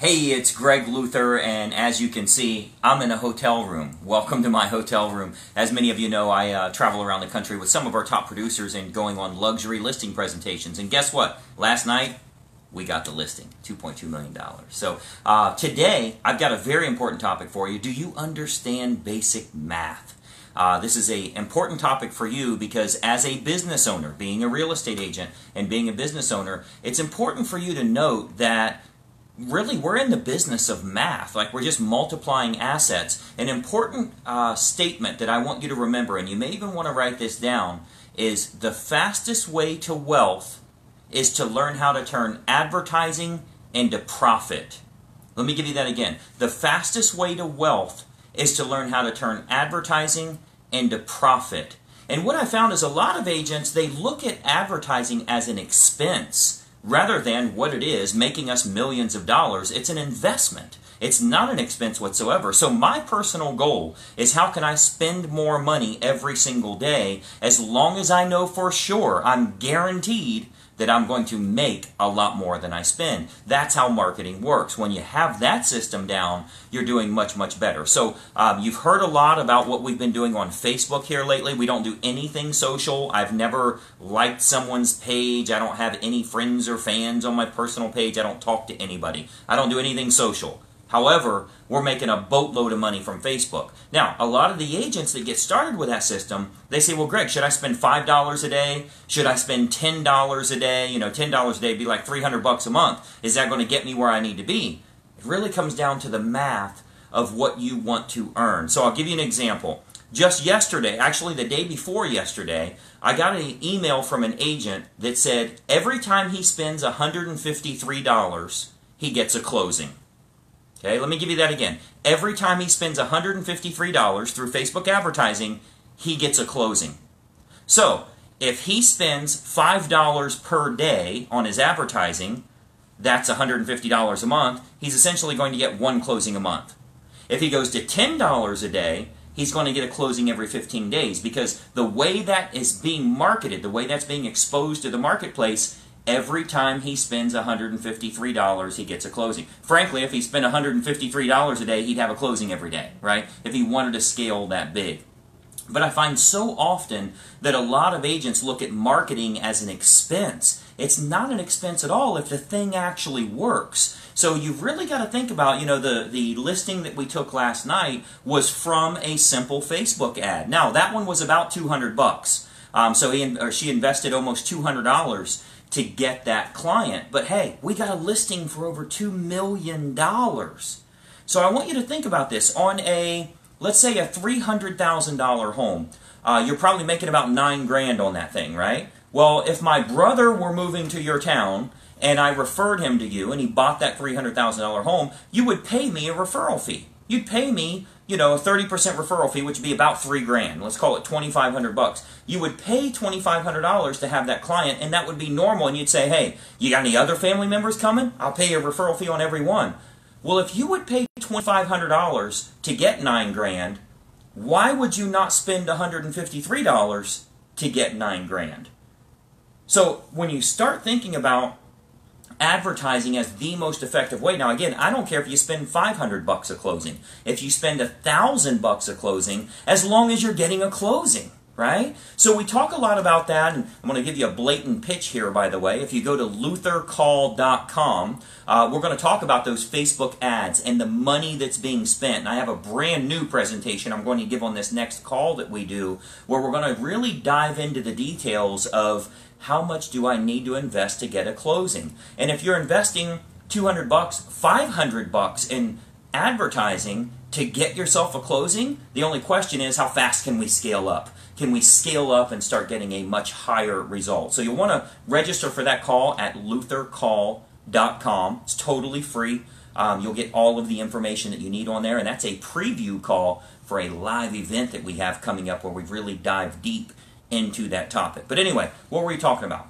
Hey, it's Greg Luther, and as you can see, I'm in a hotel room. Welcome to my hotel room. As many of you know, I travel around the country with some of our top producers and going on luxury listing presentations. And guess what? Last night, we got the listing, $2.2 million. So today, I've got a very important topic for you. Do you understand basic math? This is an important topic for you because as a business owner, being a real estate agent and being a business owner, it's important for you to note that really, we're in the business of math. Like, we're just multiplying assets. An important statement that I want you to remember, and you may even want to write this down, is the fastest way to wealth is to learn how to turn advertising into profit. Let me give you that again. The fastest way to wealth is to learn how to turn advertising into profit. And what I found is a lot of agents, they look at advertising as an expense rather than what it is, making us millions of dollars. It's an investment. It's not an expense whatsoever. So my personal goal is, how can I spend more money every single day as long as I know for sure I'm guaranteed that I'm going to make a lot more than I spend. That's how marketing works. When you have that system down, you're doing much, much better. So you've heard a lot about what we've been doing on Facebook here lately. We don't do anything social. I've never liked someone's page. I don't have any friends or fans on my personal page. I don't talk to anybody. I don't do anything social. However, we're making a boatload of money from Facebook. Now, a lot of the agents that get started with that system, they say, well, Greg, should I spend $5 a day? Should I spend $10 a day? You know, $10 a day would be like $300 a month. Is that going to get me where I need to be? It really comes down to the math of what you want to earn. So I'll give you an example. Just yesterday, actually the day before yesterday, I got an email from an agent that said every time he spends $153, he gets a closing. Okay, let me give you that again. Every time he spends $153 through Facebook advertising, he gets a closing. So, if he spends $5 per day on his advertising, that's $150 a month. He's essentially going to get one closing a month. If he goes to $10 a day, he's going to get a closing every 15 days, because the way that is being marketed, the way that's being exposed to the marketplace, every time he spends $153, he gets a closing. Frankly, if he spent $153 a day, he'd have a closing every day, right? If he wanted to scale that big. But I find so often that a lot of agents look at marketing as an expense. It's not an expense at all if the thing actually works. So you've really got to think about, you know, the listing that we took last night was from a simple Facebook ad. Now, that one was about $200. So she invested almost $200 to get that client. But hey, we got a listing for over $2 million. So I want you to think about this. On a, let's say a $300,000 home, you're probably making about $9,000 on that thing, right? Well, if my brother were moving to your town and I referred him to you and he bought that $300,000 home, you would pay me a referral fee. You'd pay me, you know, a 30% referral fee, which would be about $3,000. Let's call it $2,500. You would pay $2,500 to have that client, and that would be normal. And you'd say, hey, you got any other family members coming? I'll pay you a referral fee on every one. Well, if you would pay $2,500 to get $9,000, why would you not spend $153 to get $9,000? So when you start thinking about advertising as the most effective way. Now again, I don't care if you spend $500 a closing. If you spend $1,000 a closing, as long as you're getting a closing, right? So we talk a lot about that, and I'm going to give you a blatant pitch here, by the way. If you go to luthercall.com, we're going to talk about those Facebook ads and the money that's being spent. And I have a brand new presentation I'm going to give on this next call that we do, where we're going to really dive into the details of how much do I need to invest to get a closing. And if you're investing $200, $500 in advertising to get yourself a closing, the only question is, how fast can we scale up? Can we scale up and start getting a much higher result? So you'll want to register for that call at luthercall.com. It's totally free. You'll get all of the information that you need on there, and that's a preview call for a live event that we have coming up where we really dive deep into that topic. But anyway, what were we talking about?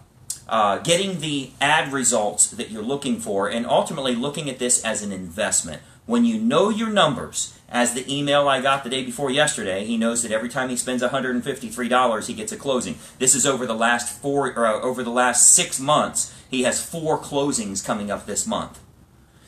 Getting the ad results that you're looking for, and ultimately looking at this as an investment. When you know your numbers, as the email I got the day before yesterday, he knows that every time he spends $153, he gets a closing. This is over the last 6 months. He has 4 closings coming up this month.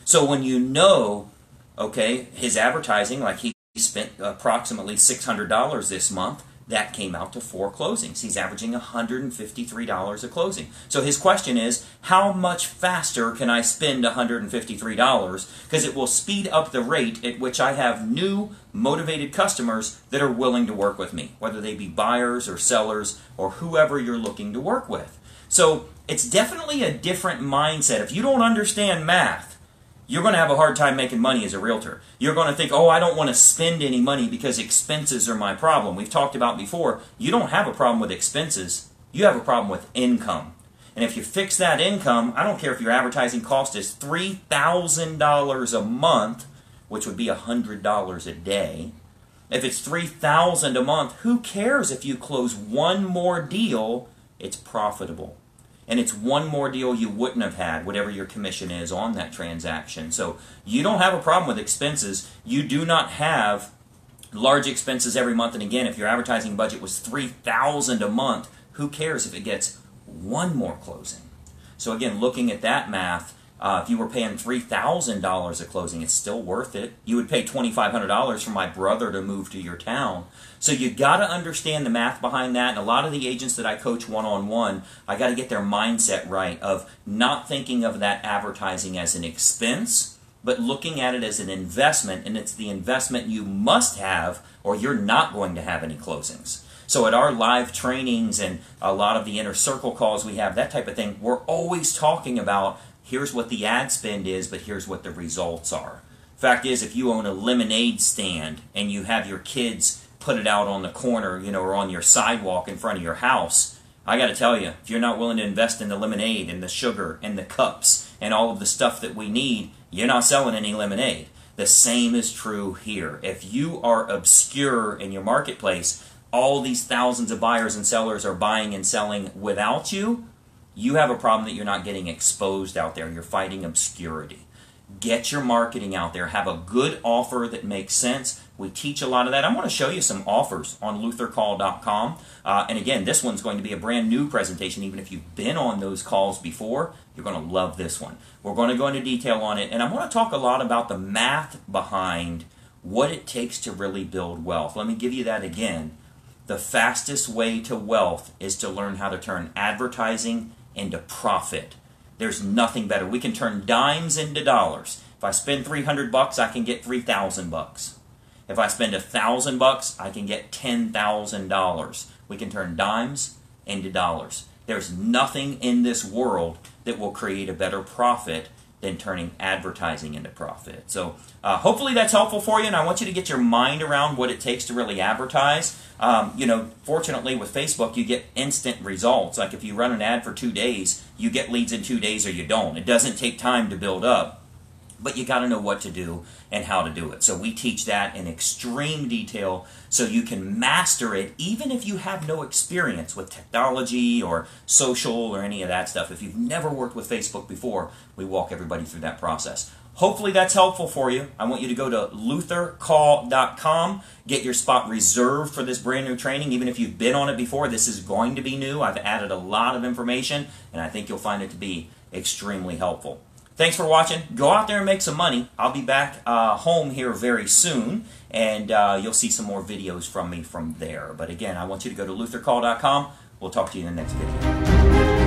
So when you know, okay, his advertising, like he spent approximately $600 this month, that came out to 4 closings. He's averaging $153 a closing. So his question is, how much faster can I spend $153? Because it will speed up the rate at which I have new motivated customers that are willing to work with me, whether they be buyers or sellers or whoever you're looking to work with. So it's definitely a different mindset. If you don't understand math, you're going to have a hard time making money as a realtor. You're going to think, oh, I don't want to spend any money because expenses are my problem. We've talked about before, you don't have a problem with expenses. You have a problem with income. And if you fix that income, I don't care if your advertising cost is $3,000 a month, which would be $100 a day. If it's $3,000 a month, who cares if you close one more deal? It's profitable. And it's one more deal you wouldn't have had, whatever your commission is on that transaction. So you don't have a problem with expenses. You do not have large expenses every month. And again, if your advertising budget was $3,000 a month, who cares if it gets one more closing? So again, looking at that math, if you were paying $3,000 a closing, it's still worth it. You would pay $2,500 for my brother to move to your town. So you got to understand the math behind that. And a lot of the agents that I coach one-on-one, I got to get their mindset right of not thinking of that advertising as an expense, but looking at it as an investment. And it's the investment you must have, or you're not going to have any closings. So at our live trainings and a lot of the inner circle calls we have, that type of thing, we're always talking about here's what the ad spend is, but here's what the results are. Fact is, if you own a lemonade stand and you have your kids put it out on the corner, or on your sidewalk in front of your house, I got to tell you, if you're not willing to invest in the lemonade and the sugar and the cups and all of the stuff that we need, you're not selling any lemonade. The same is true here. If you are obscure in your marketplace, all these thousands of buyers and sellers are buying and selling without you, you have a problem that you're not getting exposed out there. You're fighting obscurity. Get your marketing out there. Have a good offer that makes sense. We teach a lot of that. I'm going to show you some offers on luthercall.com. And again, this one's going to be a brand new presentation. Even if you've been on those calls before, you're going to love this one. We're going to go into detail on it. And I'm going to talk a lot about the math behind what it takes to really build wealth. Let me give you that again. The fastest way to wealth is to learn how to turn advertising into profit. There's nothing better. We can turn dimes into dollars. If I spend $300, I can get $3,000. If I spend $1,000, I can get $10,000. We can turn dimes into dollars. There's nothing in this world that will create a better profit than turning advertising into profit. So hopefully that's helpful for you, and I want you to get your mind around what it takes to really advertise. Fortunately with Facebook, you get instant results. Like if you run an ad for 2 days, you get leads in 2 days or you don't. It doesn't take time to build up, but you got to know what to do and how to do it. So we teach that in extreme detail so you can master it even if you have no experience with technology or social or any of that stuff. If you've never worked with Facebook before, we walk everybody through that process. Hopefully that's helpful for you. I want you to go to luthercall.com, get your spot reserved for this brand new training. Even if you've been on it before, this is going to be new. I've added a lot of information, and I think you'll find it to be extremely helpful. Thanks for watching. Go out there and make some money. I'll be back home here very soon, and you'll see some more videos from me from there. But again, I want you to go to luthercall.com. We'll talk to you in the next video.